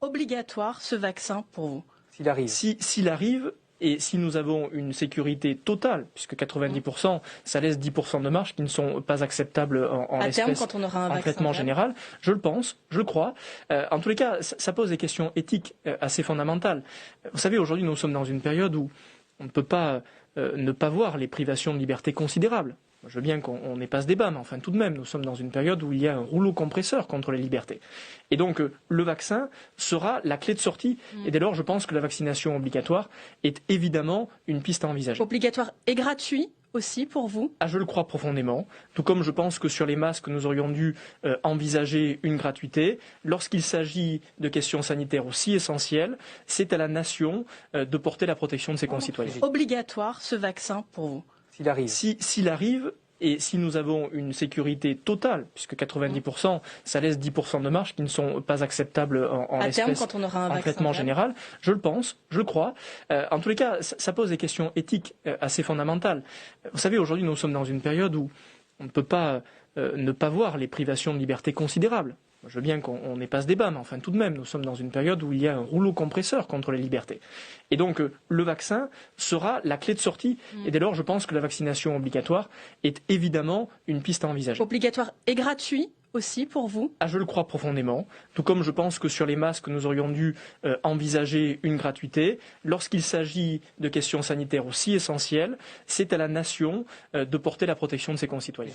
obligatoire ce vaccin pour vous? S'il arrive. S'il arrive, et si nous avons une sécurité totale, puisque 90%, ça laisse 10% de marge qui ne sont pas acceptables en à terme, l'espèce, quand on aura un en traitement général, je le pense, je le crois. En tous les cas, ça pose des questions éthiques assez fondamentales. Vous savez, aujourd'hui, nous sommes dans une période où on ne peut pas ne pas voir les privations de liberté considérables. Je veux bien qu'on n'ait pas ce débat, mais enfin tout de même, nous sommes dans une période où il y a un rouleau compresseur contre les libertés. Et donc le vaccin sera la clé de sortie. Et dès lors, je pense que la vaccination obligatoire est évidemment une piste à envisager. Obligatoire et gratuit aussi pour vous? Je le crois profondément, tout comme je pense que sur les masques, nous aurions dû envisager une gratuité. Lorsqu'il s'agit de questions sanitaires aussi essentielles, c'est à la nation de porter la protection de ses concitoyens. Obligatoire ce vaccin pour vous? S'il arrive. S'il arrive, et si nous avons une sécurité totale, puisque 90%, ça laisse 10% de marge qui ne sont pas acceptables en à terme, l'espèce, quand on aura un en traitement général, je le pense, je le crois. En tous les cas, ça pose des questions éthiques assez fondamentales. Vous savez, aujourd'hui, nous sommes dans une période où on ne peut pas ne pas voir les privations de liberté considérables. Je veux bien qu'on n'ait pas ce débat, mais enfin tout de même, nous sommes dans une période où il y a un rouleau compresseur contre les libertés. Et donc le vaccin sera la clé de sortie. Et dès lors, je pense que la vaccination obligatoire est évidemment une piste à envisager. Obligatoire et gratuit aussi pour vous? Je le crois profondément, tout comme je pense que sur les masques, nous aurions dû envisager une gratuité. Lorsqu'il s'agit de questions sanitaires aussi essentielles, c'est à la nation de porter la protection de ses concitoyens.